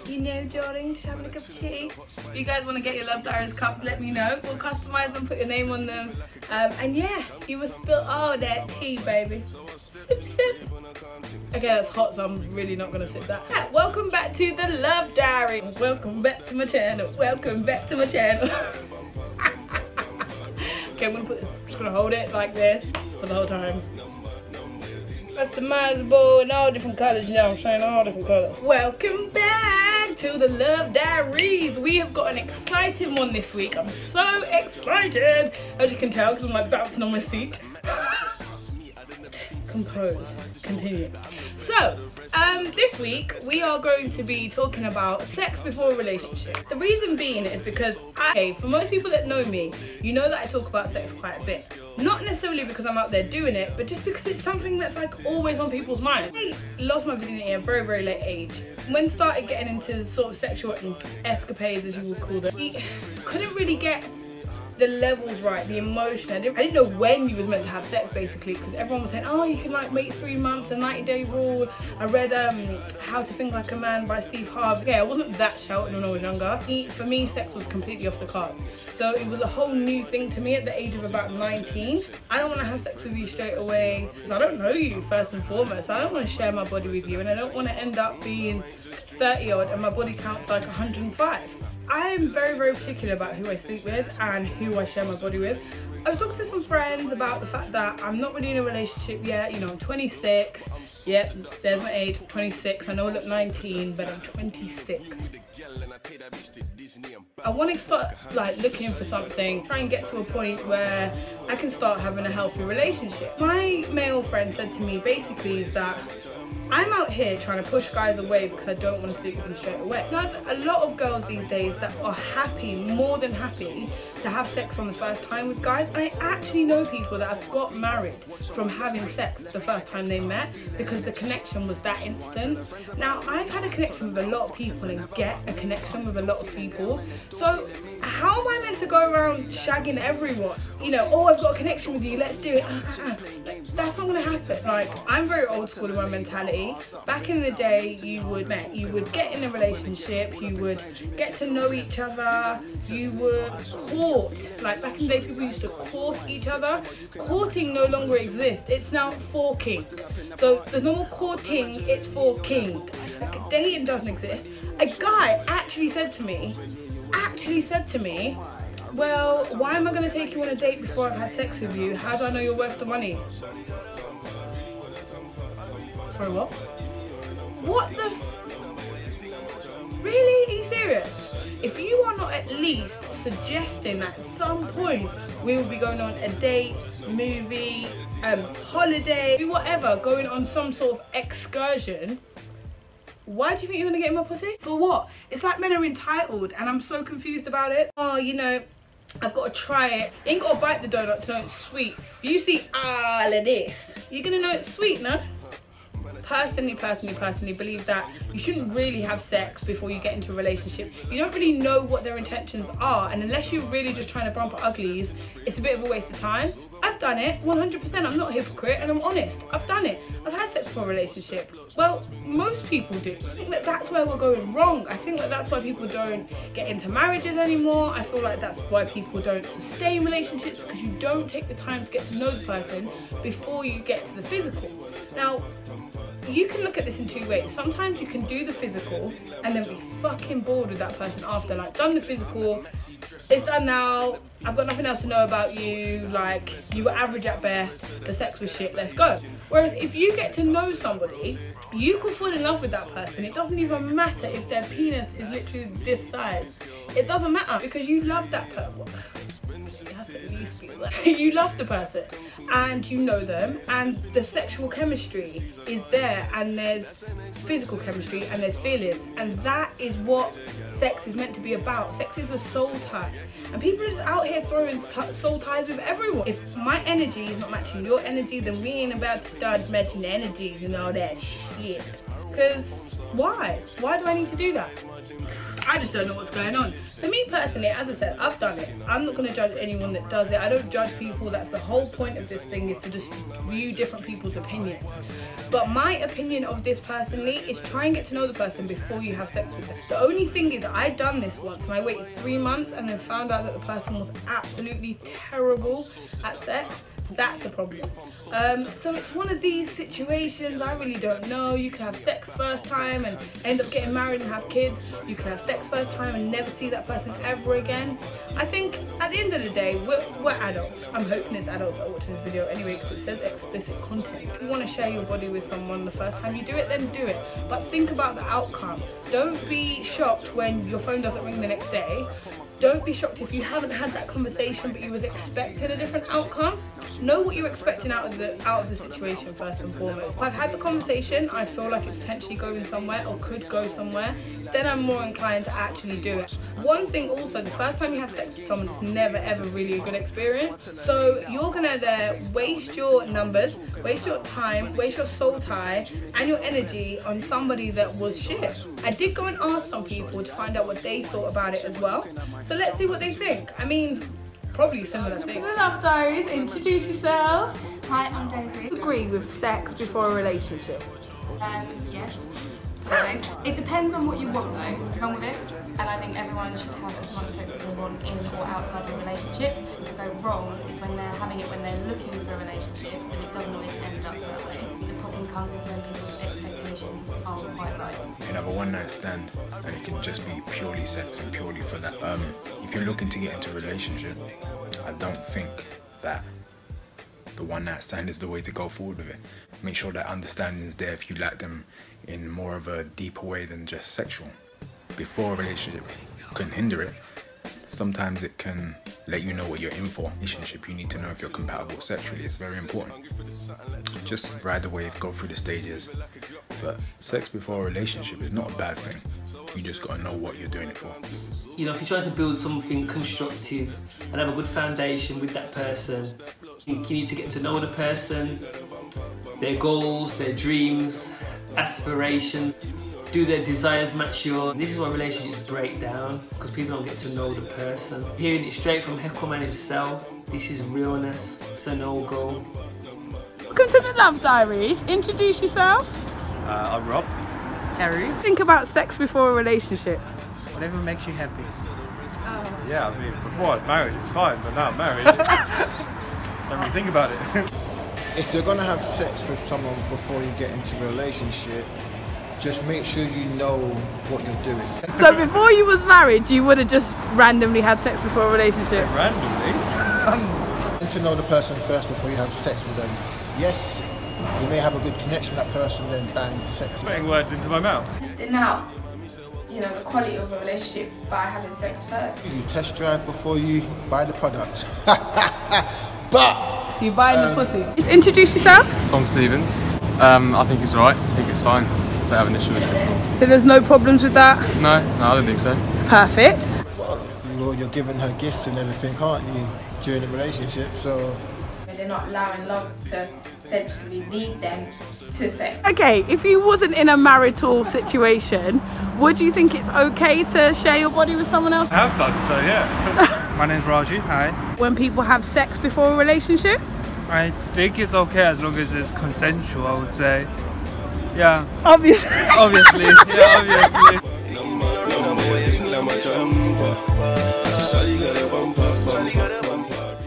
You know, darling, just having a cup of tea. If you guys want to get your Love Diaries cups, let me know. We'll customise them, put your name on them. And yeah, you will spill all that tea, baby. Sip, sip. Okay, that's hot, so I'm really not going to sip that. Yeah, welcome back to the Love Diary. Welcome back to my channel. Welcome back to my channel. Okay, I'm just gonna hold it like this for the whole time. Customizable in all different colors, you know what I'm saying? All different colors. Welcome back to the Love Diaries. We have got an exciting one this week. I'm so excited, as you can tell, because I'm like bouncing on my seat. Compose. Continue. So, this week we are going to be talking about sex before a relationship. The reason being is because for most people that know me, you know that I talk about sex quite a bit. Not necessarily because I'm out there doing it, but just because it's something that's like always on people's minds. I lost my virginity at a very, very late age. When started getting into sort of sexual escapades, as you would call them, couldn't really get the levels right, the emotion. I didn't know when you was meant to have sex, basically, because everyone was saying, oh, you can like wait 3 months, a 90-day rule. I read How to Think Like a Man by Harvey. Yeah, I wasn't that shouting when I was younger. For me, sex was completely off the cards. So it was a whole new thing to me at the age of about 19. I don't want to have sex with you straight away because I don't know you, first and foremost. I don't want to share my body with you, and I don't want to end up being 30 odd and my body count's like 105. I'm very, very particular about who I sleep with and who I share my body with. I was talking to some friends about the fact that I'm not really in a relationship yet. You know, I'm 26. Yep, there's my age, 26. I know I look 19, but I'm 26. I want to start like looking for something, try and get to a point where I can start having a healthy relationship. My male friend said to me basically is that I'm out here trying to push guys away because I don't want to sleep with them straight away. Now, a lot of girls these days that are happy, more than happy, to have sex on the first time with guys. I actually know people that have got married from having sex the first time they met because the connection was that instant. Now, I've had a connection with a lot of people and get a connection with a lot of people. So how am I meant to go around shagging everyone? You know, oh, I've got a connection with you, let's do it. That's not going to happen. Like, I'm very old school in my mentality. Back in the day, you would get in a relationship, you would get to know each other, you would court. Like back in the day, people used to court each other. Courting no longer exists. It's now forking. So there's no more courting, it's forking. Like, dating doesn't exist. A guy actually said to me, well, why am I going to take you on a date before I've had sex with you? How do I know you're worth the money? Sorry, what? What the? Really? Are you serious? If you are not at least suggesting that at some point we will be going on a date, movie, holiday, whatever, going on some sort of excursion, why do you think you're going to get in my pussy? For what? It's like men are entitled and I'm so confused about it. Oh, you know, I've got to try it. You ain't got to bite the donut to know it's sweet. If you see all of this, you're going to know it's sweet, no? Personally believe that you shouldn't really have sex before you get into a relationship. You don't really know what their intentions are, and unless you're really just trying to bump uglies, it's a bit of a waste of time. I've done it 100%. I'm not a hypocrite and I'm honest. I've done it. I've had sex before a relationship. Well, most people do. I think that that's where we're going wrong. I think that that's why people don't get into marriages anymore. I feel like that's why people don't sustain relationships, because you don't take the time to get to know the person before you get to the physical. Now, you can look at this in two ways. Sometimes you can do the physical and then be fucking bored with that person after. Like, done the physical, it's done now, I've got nothing else to know about you, like, you were average at best, the sex was shit, let's go. Whereas if you get to know somebody, you can fall in love with that person. It doesn't even matter if their penis is literally this size. It doesn't matter because you love that person. You love the person and you know them, and the sexual chemistry is there, and there's physical chemistry and there's feelings, and that is what sex is meant to be about. Sex is a soul tie, and people are just out here throwing soul ties with everyone. If my energy is not matching your energy, then we ain't about to start matching energies and all that shit. Because why? Why do I need to do that? I just don't know what's going on. So me personally, as I said, I've done it. I'm not going to judge anyone that does it. I don't judge people. That's the whole point of this thing, is to just view different people's opinions. But my opinion of this personally is try and get to know the person before you have sex with them. The only thing is, I'd done this once and I waited 3 months and then found out that the person was absolutely terrible at sex. That's a problem. So it's one of these situations, I really don't know. You can have sex first time and end up getting married and have kids. You can have sex first time and never see that person ever again. I think at the end of the day, we're adults. I'm hoping it's adults that are watching this video anyway, because it says explicit content. If you want to share your body with someone the first time you do it, then do it. But think about the outcome. Don't be shocked when your phone doesn't ring the next day. Don't be shocked if you haven't had that conversation but you was expecting a different outcome. Know what you're expecting out of the situation first and foremost. If I've had the conversation, I feel like it's potentially going somewhere or could go somewhere, then I'm more inclined to actually do it. One thing also, the first time you have sex with someone, it's never ever really a good experience. So you're gonna there waste your numbers, waste your time, waste your soul tie and your energy on somebody that was shit. I did go and ask some people to find out what they thought about it as well. So let's see what they think. I mean, probably similar things. The Love Diaries, introduce yourself. Hi, I'm Daisy. Agree with sex before a relationship? Yes. Always. It depends on what you want though, come with it. And I think everyone should have as much sex as they want in or outside of a relationship. What go wrong is when they're having it when they're looking for a relationship and it doesn't always end up that way. The problem comes is when people's expectations aren't quite right. You can have a one-night stand and it can just be purely sex and purely for that. If you're looking to get into a relationship, I don't think that the one-night stand is the way to go forward with it. Make sure that understanding is there if you like them in more of a deeper way than just sexual. Before a relationship can hinder it, sometimes it can let you know what you're in for. Relationship, you need to know if you're compatible sexually. It's very important. Just ride the wave, go through the stages. But sex before a relationship is not a bad thing. You just gotta know what you're doing it for. You know, if you're trying to build something constructive and have a good foundation with that person, you need to get to know the person, their goals, their dreams, aspirations. Do their desires match yours? This is why relationships break down, because people don't get to know the person. Hearing it straight from Heckleman himself, this is realness, it's a no-go. Welcome to the Love Diaries. Introduce yourself. I'm Rob. Harry. Think about sex before a relationship. Whatever makes you happy. Yeah, I mean, before I was married, it's fine, but now I'm married. Don't really think about it. If you're gonna have sex with someone before you get into a relationship, just make sure you know what you're doing. So before you was married, you would have just randomly had sex before a relationship? Randomly? Get to know the person first before you have sex with them. Yes, you may have a good connection with that person, then bang, sex. Putting words into my mouth. Testing out, you know, the quality of a relationship by having sex first. You test drive before you buy the product. But So you buying the pussy. Just introduce yourself. Tom Stevens. I think it's right. I think it's fine. Don't have an issue with it. So there's no problems with that? No, I don't think so. Perfect. well, you're giving her gifts and everything, aren't you, during the relationship? So they're not allowing love to essentially lead them to sex. Okay, if you wasn't in a marital situation, would you think it's okay to share your body with someone else? I have done, so yeah. My name's Raji, hi. When people have sex before a relationship? I think it's okay as long as it's consensual, I would say. Yeah. Obviously. Obviously, yeah, obviously.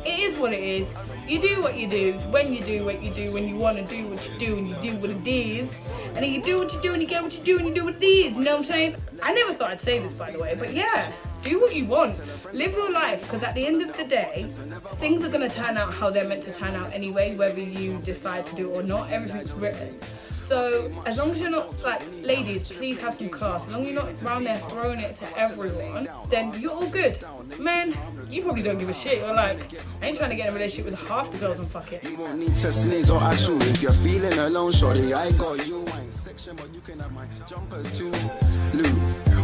It is what it is. You do what you do, when you do what you do, when you want to do what you do, and you do what it is. And then you do what you do, and you get what you do, and you do what it is. You know what I'm saying? I never thought I'd say this, by the way, but yeah. Do what you want. Live your life, because at the end of the day, things are going to turn out how they're meant to turn out anyway, whether you decide to do it or not. Everything's written. So as long as you're not, like, ladies, please have some class. As long as you're not around there throwing it to everyone, then you're all good. Man, you probably don't give a shit. You're like, I ain't trying to get in a relationship with half the girls and fuck it. You won't need to sneeze or actual. If you're feeling alone, shorty, I got you. Section, but you can have my jumpers too. Lou,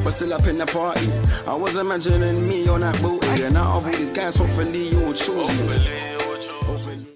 but still up in the party. I was imagining me on that boat. And out of all these guys, hopefully you will choose me.